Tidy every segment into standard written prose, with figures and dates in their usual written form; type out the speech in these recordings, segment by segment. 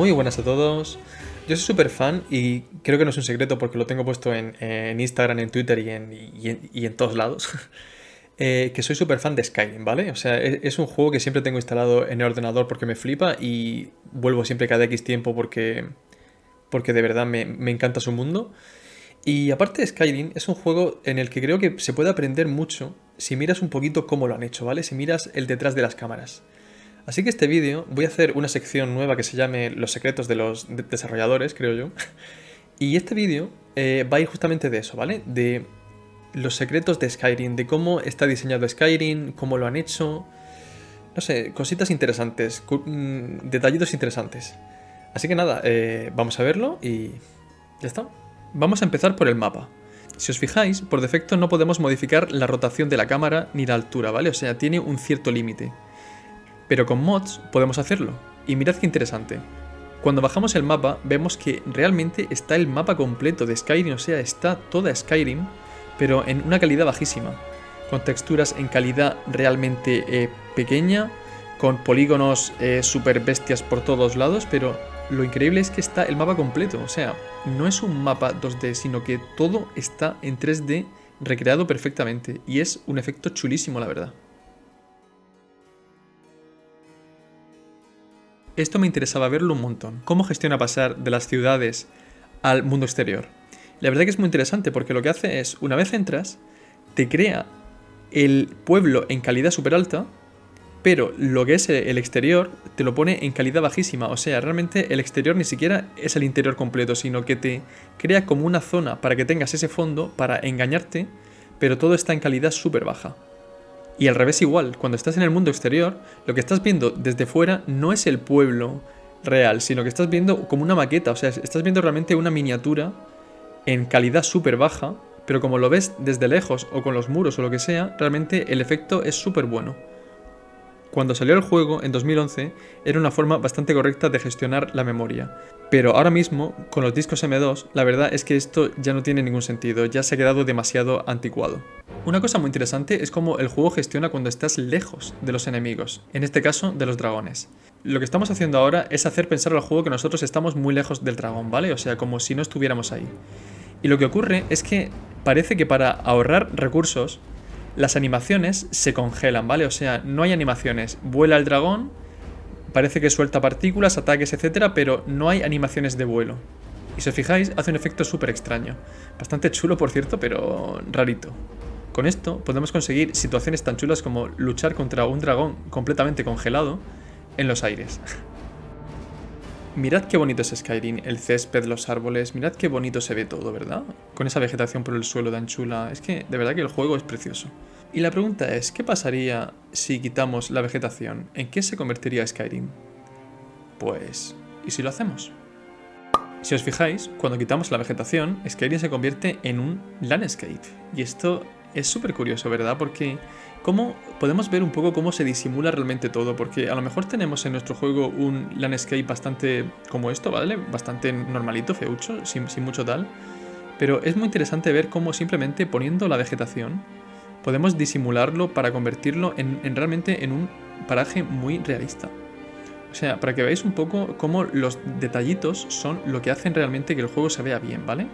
Muy buenas a todos. Yo soy súper fan y creo que no es un secreto porque lo tengo puesto en Instagram, en Twitter y en todos lados. Que soy súper fan de Skyrim, ¿vale? O sea, es un juego que siempre tengo instalado en el ordenador porque me flipa y vuelvo siempre cada X tiempo porque de verdad me encanta su mundo. Y aparte de Skyrim, es un juego en el que creo que se puede aprender mucho si miras un poquito cómo lo han hecho, ¿vale? Si miras el detrás de las cámaras. Así que este vídeo voy a hacer una sección nueva que se llame Los secretos de los desarrolladores, creo yo. Y este vídeo va a ir justamente de eso, ¿vale? De los secretos de Skyrim, de cómo está diseñado Skyrim, cómo lo han hecho. No sé, cositas interesantes, detallitos interesantes. Así que nada, vamos a verlo y ya está. Vamos a empezar por el mapa. Si os fijáis, por defecto no podemos modificar la rotación de la cámara ni la altura, ¿vale? O sea, tiene un cierto límite. Pero con mods podemos hacerlo. Y mirad qué interesante. Cuando bajamos el mapa vemos que realmente está el mapa completo de Skyrim, o sea, está toda Skyrim, pero en una calidad bajísima. Con texturas en calidad realmente pequeña, con polígonos super bestias por todos lados, pero lo increíble es que está el mapa completo. O sea, no es un mapa 2D, sino que todo está en 3D recreado perfectamente. Y es un efecto chulísimo, la verdad. Esto me interesaba verlo un montón. ¿Cómo gestiona pasar de las ciudades al mundo exterior? La verdad que es muy interesante porque lo que hace es, una vez entras, te crea el pueblo en calidad súper alta, pero lo que es el exterior te lo pone en calidad bajísima. O sea, realmente el exterior ni siquiera es el interior completo, sino que te crea como una zona para que tengas ese fondo para engañarte, pero todo está en calidad súper baja. Y al revés igual, cuando estás en el mundo exterior, lo que estás viendo desde fuera no es el pueblo real, sino que estás viendo como una maqueta, o sea, estás viendo realmente una miniatura en calidad súper baja, pero como lo ves desde lejos o con los muros o lo que sea, realmente el efecto es súper bueno. Cuando salió el juego, en 2011, era una forma bastante correcta de gestionar la memoria. Pero ahora mismo, con los discos M2, la verdad es que esto ya no tiene ningún sentido, ya se ha quedado demasiado anticuado. Una cosa muy interesante es cómo el juego gestiona cuando estás lejos de los enemigos, en este caso de los dragones. Lo que estamos haciendo ahora es hacer pensar al juego que nosotros estamos muy lejos del dragón, ¿vale? O sea, como si no estuviéramos ahí. Y lo que ocurre es que parece que para ahorrar recursos, las animaciones se congelan, ¿vale? O sea, no hay animaciones. Vuela el dragón, parece que suelta partículas, ataques, etc., pero no hay animaciones de vuelo. Y si os fijáis, hace un efecto súper extraño. Bastante chulo, por cierto, pero rarito. Con esto podemos conseguir situaciones tan chulas como luchar contra un dragón completamente congelado en los aires. Mirad qué bonito es Skyrim, el césped, los árboles, mirad qué bonito se ve todo, ¿verdad? Con esa vegetación por el suelo tan chula, es que de verdad que el juego es precioso. Y la pregunta es, ¿qué pasaría si quitamos la vegetación? ¿En qué se convertiría Skyrim? Pues, ¿y si lo hacemos? Si os fijáis, cuando quitamos la vegetación, Skyrim se convierte en un landscape. Y esto es súper curioso, ¿verdad? Porque ¿cómo podemos ver un poco cómo se disimula realmente todo? Porque a lo mejor tenemos en nuestro juego un landscape bastante como esto, ¿vale? Bastante normalito, feucho, sin mucho tal. Pero es muy interesante ver cómo simplemente poniendo la vegetación podemos disimularlo para convertirlo realmente en un paraje muy realista. O sea, para que veáis un poco cómo los detallitos son lo que hacen realmente que el juego se vea bien, ¿vale?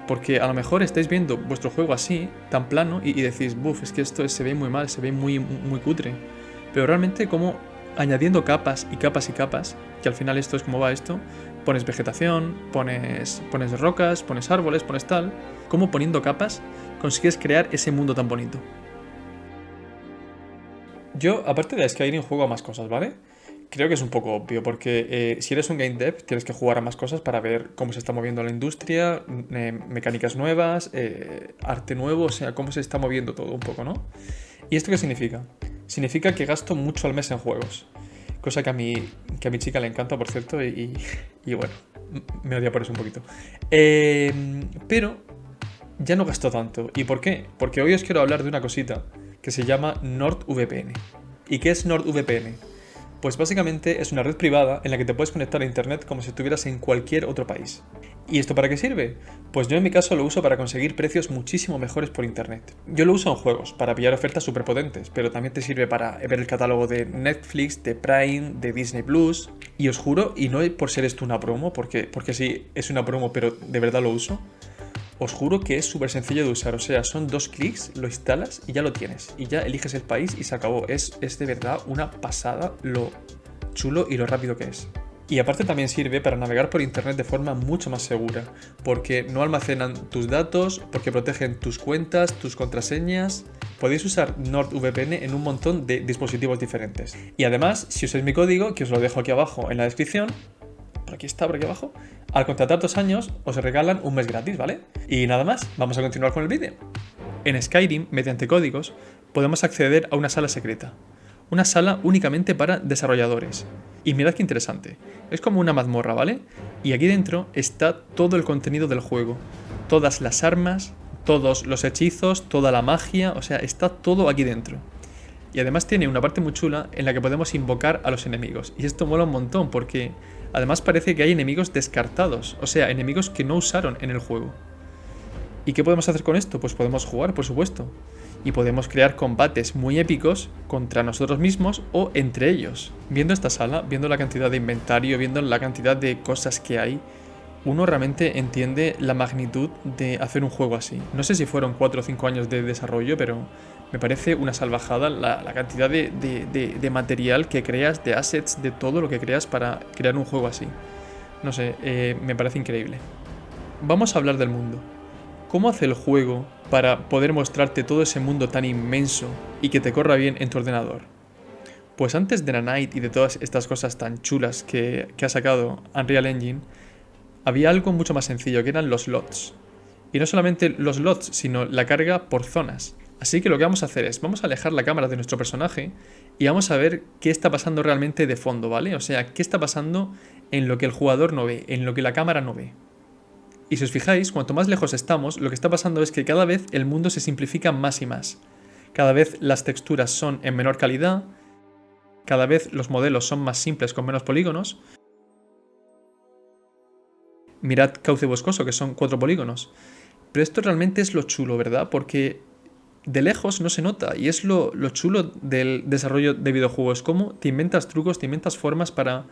Porque a lo mejor estáis viendo vuestro juego así, tan plano, y decís, buf, es que esto se ve muy mal, se ve muy cutre. Pero realmente como añadiendo capas y capas y capas, que al final esto es como va esto, pones vegetación, pones rocas, pones árboles, pones tal, como poniendo capas consigues crear ese mundo tan bonito. Yo, aparte de Skyrim, juego a más cosas, ¿vale? Creo que es un poco obvio, porque si eres un game dev, tienes que jugar a más cosas para ver cómo se está moviendo la industria, mecánicas nuevas, arte nuevo, o sea, cómo se está moviendo todo un poco, ¿no? ¿Y esto qué significa? Significa que gasto mucho al mes en juegos, cosa que a mi chica le encanta, por cierto, y bueno, me odia por eso un poquito. Pero ya no gasto tanto. ¿Y por qué? Porque hoy os quiero hablar de una cosita que se llama NordVPN. ¿Y qué es NordVPN? Pues básicamente es una red privada en la que te puedes conectar a internet como si estuvieras en cualquier otro país. ¿Y esto para qué sirve? Pues yo en mi caso lo uso para conseguir precios muchísimo mejores por internet. Yo lo uso en juegos, para pillar ofertas súper potentes, pero también te sirve para ver el catálogo de Netflix, de Prime, de Disney Plus. Y os juro, y no por ser esto una promo, porque sí, es una promo, pero de verdad lo uso. Os juro que es súper sencillo de usar, o sea, son 2 clics, lo instalas y ya lo tienes. Y ya eliges el país y se acabó. Es de verdad una pasada lo chulo y lo rápido que es. Y aparte también sirve para navegar por internet de forma mucho más segura, porque no almacenan tus datos, porque protegen tus cuentas, tus contraseñas. Podéis usar NordVPN en un montón de dispositivos diferentes. Y además, si usáis mi código, que os lo dejo aquí abajo en la descripción, por aquí está, por aquí abajo, al contratar 2 años os regalan un mes gratis, ¿vale? Y nada más, vamos a continuar con el vídeo. En Skyrim, mediante códigos, podemos acceder a una sala secreta. Una sala únicamente para desarrolladores. Y mirad qué interesante. Es como una mazmorra, ¿vale? Y aquí dentro está todo el contenido del juego. Todas las armas, todos los hechizos, toda la magia, o sea, está todo aquí dentro. Y además tiene una parte muy chula en la que podemos invocar a los enemigos. Y esto mola un montón porque además parece que hay enemigos descartados, o sea, enemigos que no usaron en el juego. ¿Y qué podemos hacer con esto? Pues podemos jugar, por supuesto. Y podemos crear combates muy épicos contra nosotros mismos o entre ellos. Viendo esta sala, viendo la cantidad de inventario, viendo la cantidad de cosas que hay, uno realmente entiende la magnitud de hacer un juego así. No sé si fueron 4 o 5 años de desarrollo, pero me parece una salvajada la cantidad de material que creas, de assets, de todo lo que creas para crear un juego así. No sé, me parece increíble. Vamos a hablar del mundo. ¿Cómo hace el juego para poder mostrarte todo ese mundo tan inmenso y que te corra bien en tu ordenador? Pues antes de Nanite y de todas estas cosas tan chulas que ha sacado Unreal Engine, había algo mucho más sencillo, que eran los LODs. Y no solamente los LODs, sino la carga por zonas. Así que lo que vamos a hacer es, vamos a alejar la cámara de nuestro personaje y vamos a ver qué está pasando realmente de fondo, ¿vale? O sea, qué está pasando en lo que el jugador no ve, en lo que la cámara no ve. Y si os fijáis, cuanto más lejos estamos, lo que está pasando es que cada vez el mundo se simplifica más y más. Cada vez las texturas son en menor calidad, cada vez los modelos son más simples con menos polígonos. Mirad Cauce Boscoso, que son 4 polígonos. Pero esto realmente es lo chulo, ¿verdad? Porque de lejos no se nota, y es lo chulo del desarrollo de videojuegos. Cómo te inventas trucos, te inventas formas para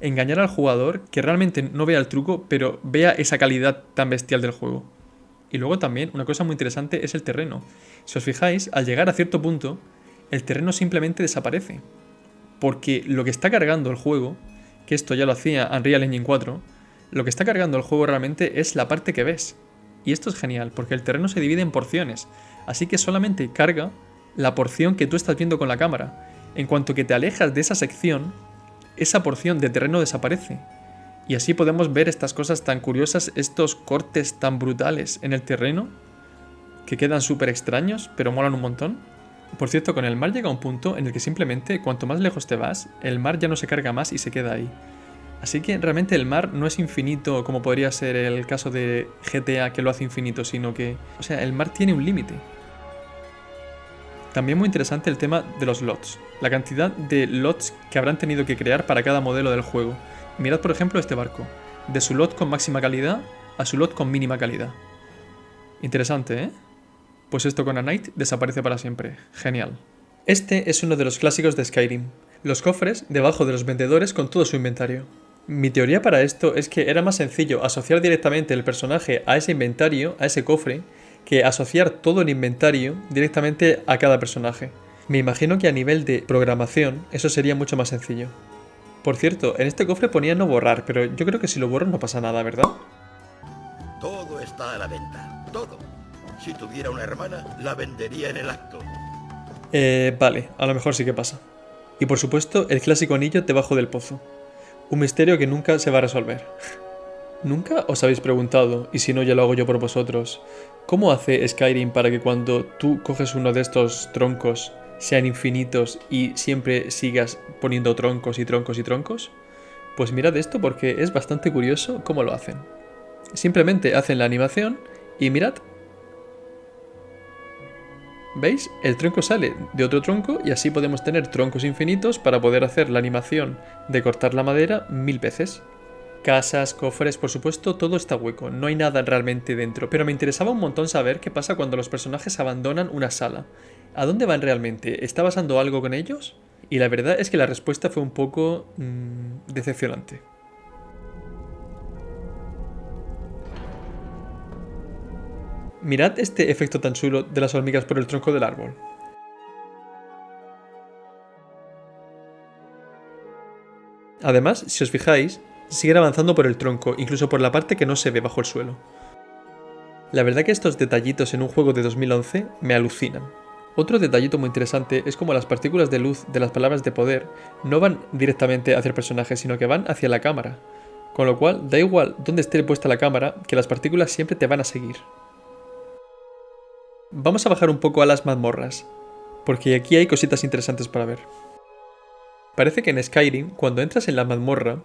engañar al jugador que realmente no vea el truco, pero vea esa calidad tan bestial del juego. Y luego también, una cosa muy interesante es el terreno. Si os fijáis, al llegar a cierto punto, el terreno simplemente desaparece. Porque lo que está cargando el juego, que esto ya lo hacía Unreal Engine 4, lo que está cargando el juego realmente es la parte que ves. Y esto es genial, porque el terreno se divide en porciones, así que solamente carga la porción que tú estás viendo con la cámara. En cuanto que te alejas de esa sección, esa porción de terreno desaparece. Y así podemos ver estas cosas tan curiosas, estos cortes tan brutales en el terreno, que quedan súper extraños, pero molan un montón. Por cierto, con el mar llega un punto en el que simplemente, cuanto más lejos te vas, el mar ya no se carga más y se queda ahí. Así que realmente el mar no es infinito como podría ser el caso de GTA, que lo hace infinito, sino que, o sea, el mar tiene un límite. También muy interesante el tema de los LODs, la cantidad de LODs que habrán tenido que crear para cada modelo del juego. Mirad por ejemplo este barco, de su LOD con máxima calidad a su LOD con mínima calidad. Interesante, ¿eh? Pues esto con Nanite desaparece para siempre. Genial. Este es uno de los clásicos de Skyrim, los cofres debajo de los vendedores con todo su inventario. Mi teoría para esto es que era más sencillo asociar directamente el personaje a ese inventario, a ese cofre, que asociar todo el inventario directamente a cada personaje. Me imagino que a nivel de programación eso sería mucho más sencillo. Por cierto, en este cofre ponía no borrar, pero yo creo que si lo borro no pasa nada, ¿verdad? Todo está a la venta, todo. Si tuviera una hermana, la vendería en el acto. Vale, a lo mejor sí que pasa. Y por supuesto, el clásico anillo debajo del pozo. Un misterio que nunca se va a resolver. ¿Nunca os habéis preguntado, y si no ya lo hago yo por vosotros, cómo hace Skyrim para que cuando tú coges uno de estos troncos sean infinitos y siempre sigas poniendo troncos y troncos y troncos? Pues mirad esto porque es bastante curioso cómo lo hacen. Simplemente hacen la animación y mirad. ¿Veis? El tronco sale de otro tronco y así podemos tener troncos infinitos para poder hacer la animación de cortar la madera 1000 veces. Casas, cofres, por supuesto, todo está hueco, no hay nada realmente dentro, pero me interesaba un montón saber qué pasa cuando los personajes abandonan una sala. ¿A dónde van realmente? ¿Está pasando algo con ellos? Y la verdad es que la respuesta fue un poco decepcionante. Mirad este efecto tan chulo de las hormigas por el tronco del árbol. Además, si os fijáis, siguen avanzando por el tronco, incluso por la parte que no se ve bajo el suelo. La verdad que estos detallitos en un juego de 2011 me alucinan. Otro detallito muy interesante es como las partículas de luz de las palabras de poder no van directamente hacia el personaje, sino que van hacia la cámara. Con lo cual, da igual dónde esté puesta la cámara, que las partículas siempre te van a seguir. Vamos a bajar un poco a las mazmorras, porque aquí hay cositas interesantes para ver. Parece que en Skyrim, cuando entras en la mazmorra,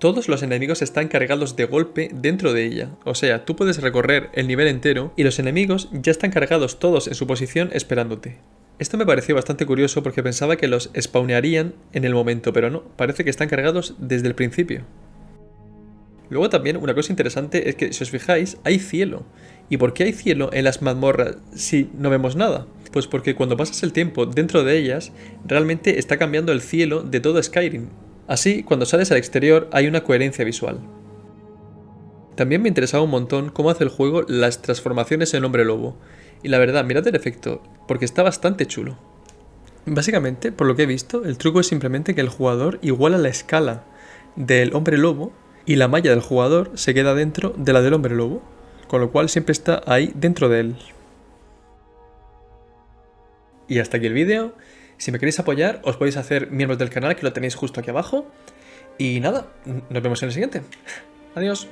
todos los enemigos están cargados de golpe dentro de ella. O sea, tú puedes recorrer el nivel entero y los enemigos ya están cargados todos en su posición esperándote. Esto me pareció bastante curioso porque pensaba que los spawnearían en el momento, pero no, parece que están cargados desde el principio. Luego también una cosa interesante es que si os fijáis hay cielo. ¿Y por qué hay cielo en las mazmorras si no vemos nada? Pues porque cuando pasas el tiempo dentro de ellas, realmente está cambiando el cielo de todo Skyrim. Así, cuando sales al exterior hay una coherencia visual. También me interesaba un montón cómo hace el juego las transformaciones en hombre lobo. Y la verdad, mirad el efecto, porque está bastante chulo. Básicamente, por lo que he visto, el truco es simplemente que el jugador iguala la escala del hombre lobo y la malla del jugador se queda dentro de la del hombre lobo, con lo cual siempre está ahí dentro de él. Y hasta aquí el vídeo. Si me queréis apoyar, os podéis hacer miembros del canal, que lo tenéis justo aquí abajo. Y nada, nos vemos en el siguiente. Adiós.